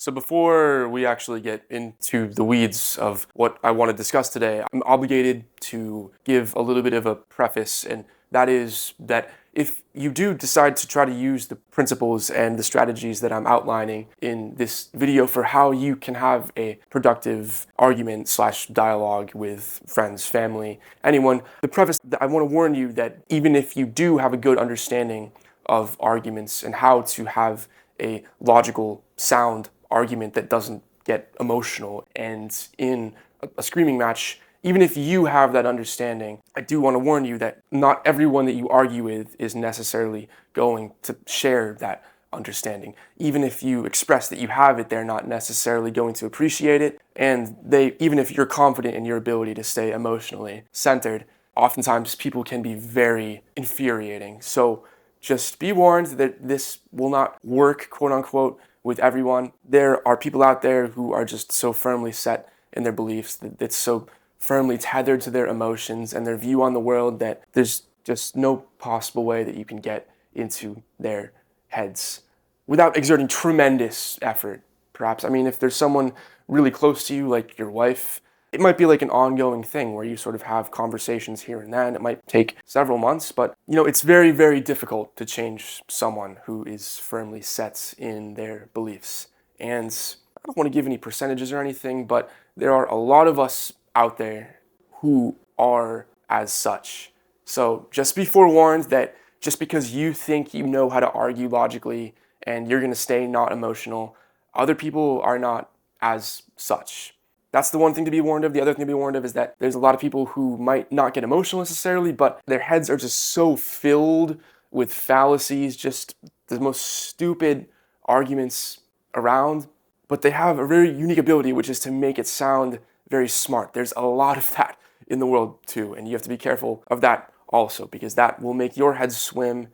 So before we actually get into the weeds of what I want to discuss today, I'm obligated to give a little bit of a preface, and that is that if you do decide to try to use the principles and the strategies that I'm outlining in this video for how you can have a productive argument slash dialogue with friends, family, anyone, the preface that I want to warn you that even if you do have a good understanding of arguments and how to have a logical, sound argument that doesn't get emotional, and in a screaming match, even if you have that understanding, I do want to warn you that not everyone that you argue with is necessarily going to share that understanding. Even if you express that you have it, they're not necessarily going to appreciate it, and even if you're confident in your ability to stay emotionally centered, oftentimes people can be very infuriating. So just be warned that this will not work, quote unquote, with everyone. There are people out there who are just so firmly set in their beliefs, that it's so firmly tethered to their emotions and their view on the world that there's just no possible way that you can get into their heads without exerting tremendous effort, perhaps. I mean, if there's someone really close to you, like your wife, it might be like an ongoing thing where you sort of have conversations here and then. It might take several months, but it's very, very difficult to change someone who is firmly set in their beliefs. And I don't want to give any percentages or anything, but there are a lot of us out there who are as such. So just be forewarned that just because you think you know how to argue logically and you're going to stay not emotional, other people are not as such. That's the one thing to be warned of. The other thing to be warned of is that there's a lot of people who might not get emotional necessarily, but their heads are just so filled with fallacies, just the most stupid arguments around, but they have a very unique ability, which is to make it sound very smart. There's a lot of that in the world too, and you have to be careful of that also, because that will make your head swim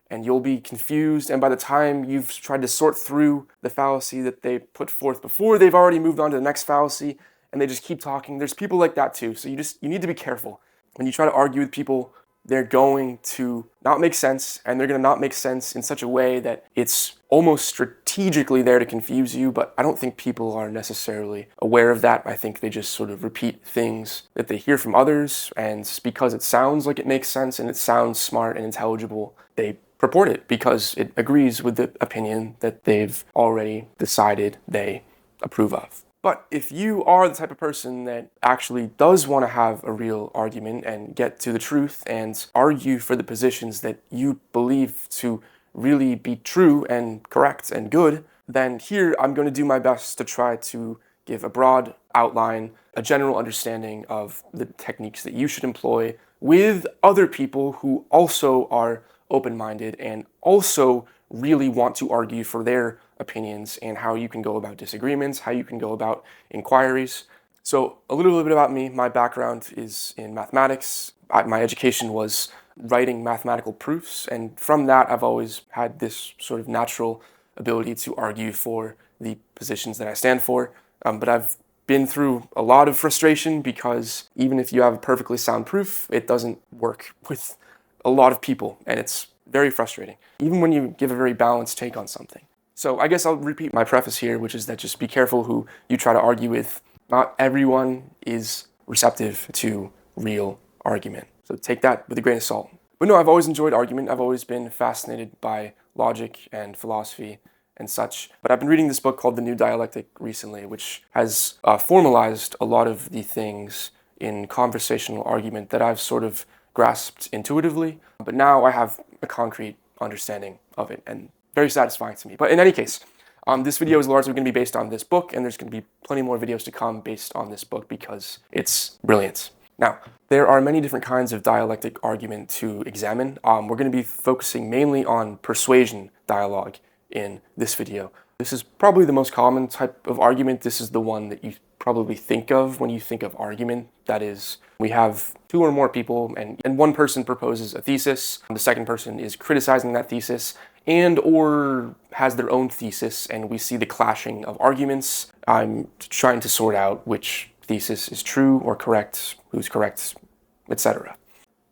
and you'll be confused, and by the time you've tried to sort through the fallacy that they put forth before, they've already moved on to the next fallacy, and they just keep talking. There's people like that too, so you need to be careful. When you try to argue with people, they're going to not make sense, and they're going to not make sense in such a way that it's almost strategically there to confuse you, but I don't think people are necessarily aware of that. I think they just sort of repeat things that they hear from others, and because it sounds like it makes sense and it sounds smart and intelligible, they purport it because it agrees with the opinion that they've already decided they approve of. But if you are the type of person that actually does want to have a real argument and get to the truth and argue for the positions that you believe to really be true and correct and good, then here I'm going to do my best to try to give a broad outline, a general understanding of the techniques that you should employ with other people who also are open-minded and also really want to argue for their opinions, and how you can go about disagreements, how you can go about inquiries. So a little bit about me. My background is in mathematics. My education was writing mathematical proofs, and from that I've always had this sort of natural ability to argue for the positions that I stand for. But I've been through a lot of frustration because even if you have a perfectly sound proof, it doesn't work with a lot of people, and it's very frustrating, even when you give a very balanced take on something. So I guess I'll repeat my preface here, which is that just be careful who you try to argue with. Not everyone is receptive to real argument. So take that with a grain of salt. But no, I've always enjoyed argument. I've always been fascinated by logic and philosophy and such. But I've been reading this book called The New Dialectic recently, which has formalized a lot of the things in conversational argument that I've sort of grasped intuitively. But now I have a concrete understanding of it, and very satisfying to me. But in any case, this video is largely going to be based on this book, and there's going to be plenty more videos to come based on this book because it's brilliant. Now, there are many different kinds of dialectic argument to examine. We're going to be focusing mainly on persuasion dialogue in this video. This is probably the most common type of argument. This is the one that you probably think of when you think of argument. That is, we have two or more people, and one person proposes a thesis. The second person is criticizing that thesis and or has their own thesis, and we see the clashing of arguments. I'm trying to sort out which thesis is true or correct, who's correct, etc.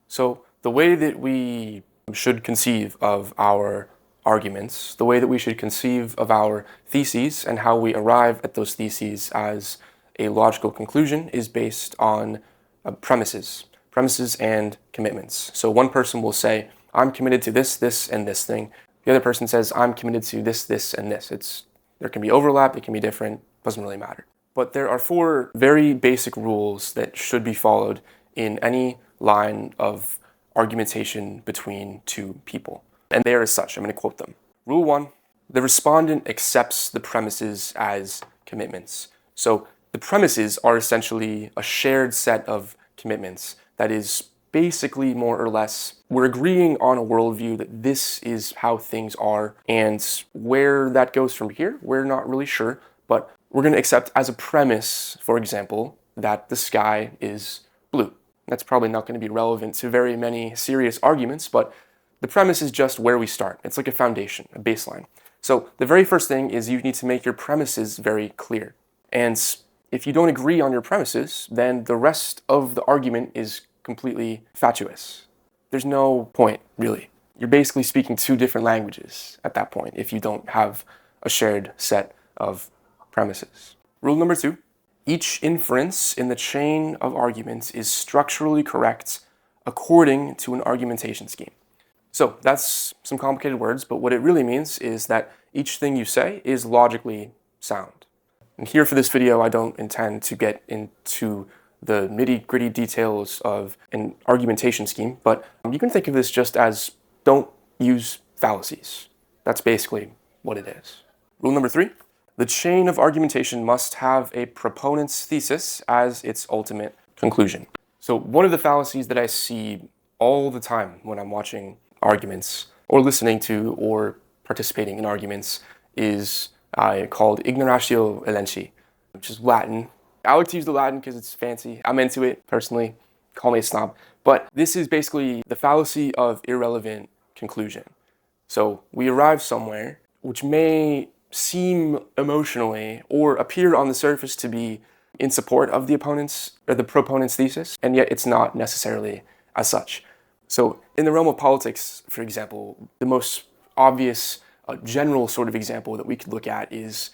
So the way that we should conceive of our arguments, the way that we should conceive of our theses and how we arrive at those theses as a logical conclusion is based on premises and commitments. So one person will say, I'm committed to this, this, and this thing. The other person says, I'm committed to this, this, and this. There can be overlap, it can be different, doesn't really matter. But there are 4 very basic rules that should be followed in any line of argumentation between 2 people. And they are as such. I'm going to quote them. Rule 1, the respondent accepts the premises as commitments. So the premises are essentially a shared set of commitments that is basically more or less, we're agreeing on a worldview that this is how things are, and where that goes from here, we're not really sure, but we're going to accept as a premise, for example, that the sky is blue. That's probably not going to be relevant to very many serious arguments, but the premise is just where we start. It's like a foundation, a baseline. So the very first thing is you need to make your premises very clear. And if you don't agree on your premises, then the rest of the argument is completely fatuous. There's no point, really. You're basically speaking 2 different languages at that point if you don't have a shared set of premises. Rule number 2, each inference in the chain of arguments is structurally correct according to an argumentation scheme. So that's some complicated words, but what it really means is that each thing you say is logically sound. And here for this video, I don't intend to get into the nitty-gritty details of an argumentation scheme, but you can think of this just as don't use fallacies. That's basically what it is. Rule number 3, the chain of argumentation must have a proponent's thesis as its ultimate conclusion. So one of the fallacies that I see all the time when I'm watching arguments or listening to or participating in arguments is called ignoratio elenchi, which is Latin. I like to use the Latin because it's fancy. I'm into it personally. Call me a snob. But this is basically the fallacy of irrelevant conclusion. So we arrive somewhere which may seem emotionally or appear on the surface to be in support of the opponent's or the proponent's thesis, and yet it's not necessarily as such. So in the realm of politics, for example, the most obvious general sort of example that we could look at is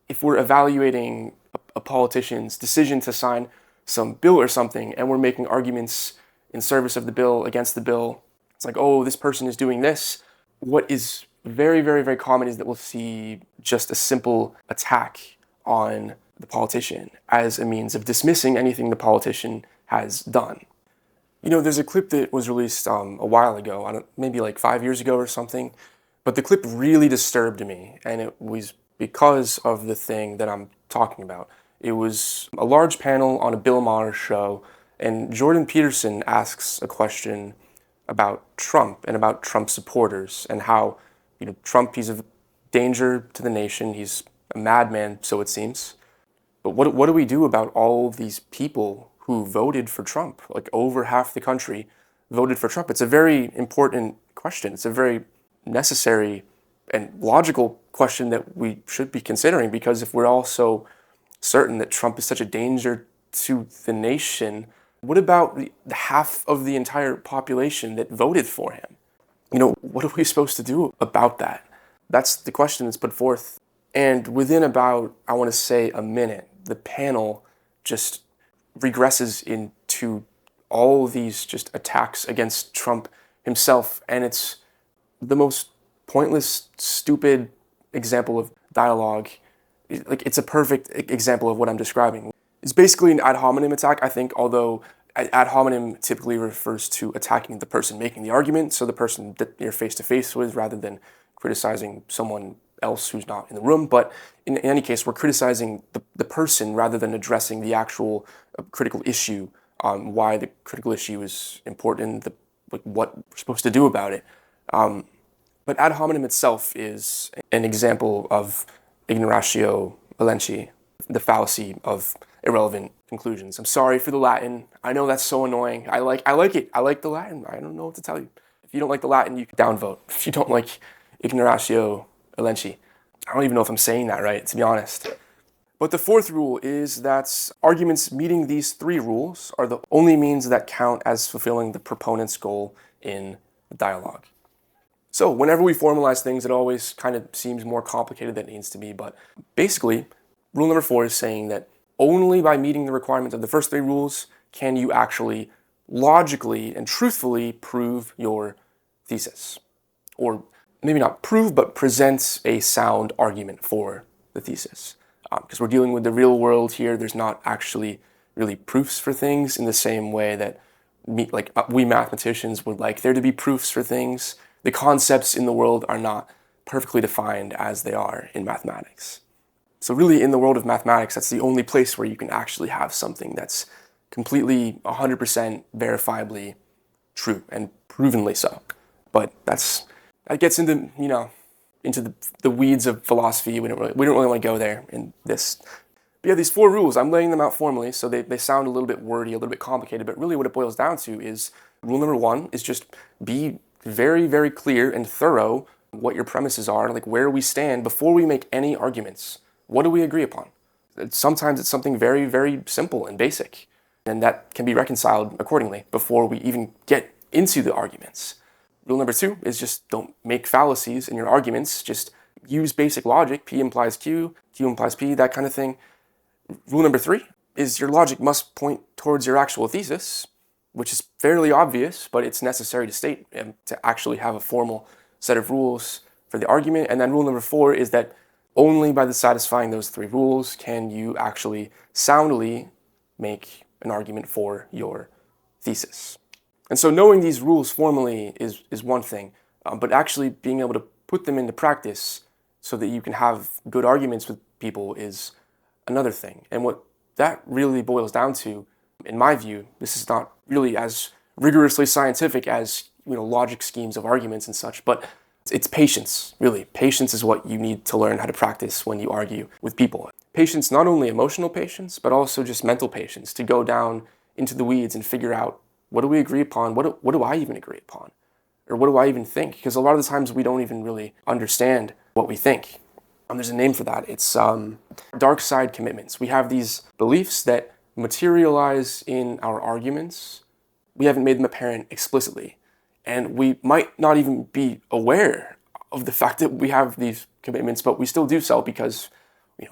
if we're evaluating a politician's decision to sign some bill or something, and we're making arguments in service of the bill, against the bill. It's like, oh, this person is doing this. What is very, very, very common is that we'll see just a simple attack on the politician as a means of dismissing anything the politician has done. You know, there's a clip that was released a while ago, maybe like 5 years ago or something, but the clip really disturbed me, and it was because of the thing that I'm talking about. It was a large panel on a Bill Maher show, and Jordan Peterson asks a question about Trump and about Trump supporters and how, you know, Trump, he's a danger to the nation, he's a madman, so it seems. But what do we do about all these people who voted for Trump? Like over half the country voted for Trump. It's a very important question. It's a very necessary and logical question that we should be considering, because if we're all so certain that Trump is such a danger to the nation, what about the half of the entire population that voted for him? You know, what are we supposed to do about that? That's the question that's put forth. And within about, I want to say, a minute, the panel just regresses into all these just attacks against Trump himself. And it's the most pointless, stupid example of dialogue. Like, it's a perfect example of what I'm describing. It's basically an ad hominem attack, I think, although ad hominem typically refers to attacking the person making the argument, so the person that you're face-to-face with, rather than criticizing someone else who's not in the room. But in any case, we're criticizing the person rather than addressing the actual critical issue, why the critical issue is important, what we're supposed to do about it. But ad hominem itself is an example of ignoratio elenchi, the fallacy of irrelevant conclusions. I'm sorry for the Latin. I know that's so annoying. I like it. I like the Latin. I don't know what to tell you. If you don't like the Latin, you can downvote. If you don't like ignoratio elenchi. I don't even know if I'm saying that right, to be honest. But the fourth rule is that arguments meeting these 3 rules are the only means that count as fulfilling the proponent's goal in the dialogue. So whenever we formalize things, it always kind of seems more complicated than it needs to be. But basically, rule number 4 is saying that only by meeting the requirements of the first 3 rules can you actually logically and truthfully prove your thesis. Or maybe not prove, but present a sound argument for the thesis. Because we're dealing with the real world here, there's not actually really proofs for things in the same way that we mathematicians would like there to be proofs for things. The concepts in the world are not perfectly defined as they are in mathematics. So really in the world of mathematics, that's the only place where you can actually have something that's completely 100% verifiably true and provenly so. But that gets into, into the weeds of philosophy. We don't really want to go there in this. But yeah, these 4 rules, I'm laying them out formally, so they sound a little bit wordy, a little bit complicated, but really what it boils down to is rule number 1 is just be very, very clear and thorough what your premises are, like where we stand before we make any arguments. What do we agree upon? Sometimes it's something very, very simple and basic, and that can be reconciled accordingly before we even get into the arguments. Rule number 2 is just don't make fallacies in your arguments, just use basic logic, P implies Q, Q implies P, that kind of thing. Rule number 3 is your logic must point towards your actual thesis, which is fairly obvious, but it's necessary to state and to actually have a formal set of rules for the argument. And then rule number 4 is that only by satisfying those 3 rules can you actually soundly make an argument for your thesis. And so knowing these rules formally is one thing, but actually being able to put them into practice so that you can have good arguments with people is another thing. And what that really boils down to, in my view, this is not really as rigorously scientific as logic schemes of arguments and such, but it's patience, really. Patience is what you need to learn how to practice when you argue with people. Patience, not only emotional patience, but also just mental patience, to go down into the weeds and figure out, what do we agree upon? What do I even agree upon? Or what do I even think? Because a lot of the times we don't even really understand what we think. There's a name for that. It's dark side commitments. We have these beliefs that materialize in our arguments. We haven't made them apparent explicitly. And we might not even be aware of the fact that we have these commitments, but we still do so because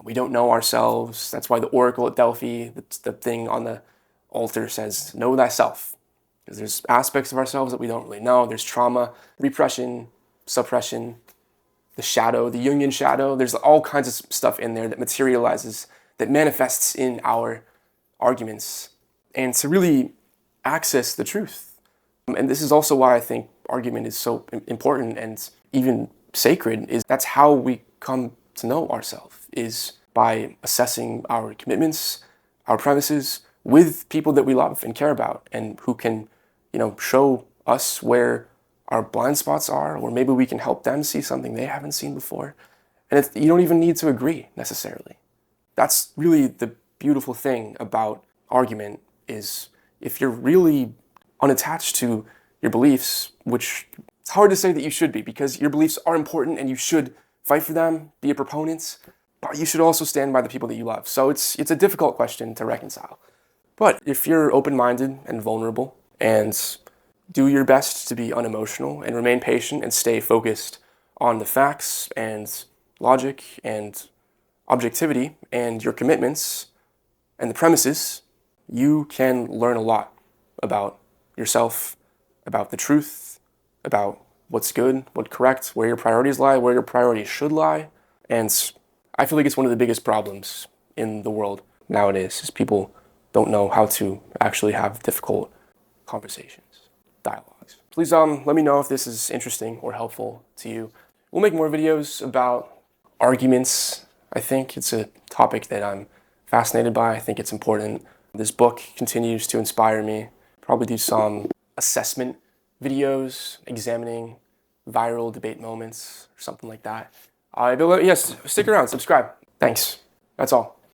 we don't know ourselves. That's why the oracle at Delphi, the thing on the altar says, know thyself. Because there's aspects of ourselves that we don't really know. There's trauma, repression, suppression, the shadow, the Jungian shadow. There's all kinds of stuff in there that materializes, that manifests in our arguments. And to really access the truth. And this is also why I think argument is so important and even sacred, is that's how we come to know ourselves, is by assessing our commitments, our premises, with people that we love and care about, and who can, show us where our blind spots are, or maybe we can help them see something they haven't seen before. And you don't even need to agree necessarily. That's really the beautiful thing about argument, is if you're really unattached to your beliefs, which it's hard to say that you should be, because your beliefs are important and you should fight for them, be a proponent, but you should also stand by the people that you love. So it's a difficult question to reconcile. But if you're open-minded and vulnerable and do your best to be unemotional and remain patient and stay focused on the facts and logic and objectivity and your commitments and the premises, you can learn a lot about yourself, about the truth, about what's good, what's correct, where your priorities lie, where your priorities should lie. And I feel like it's one of the biggest problems in the world nowadays, is people don't know how to actually have difficult conversations, dialogues. Please let me know if this is interesting or helpful to you. We'll make more videos about arguments. I think it's a topic that I'm fascinated by. I think it's important. This book continues to inspire me. Probably do some assessment videos examining viral debate moments or something like that. But yes, stick around, subscribe. Thanks. That's all.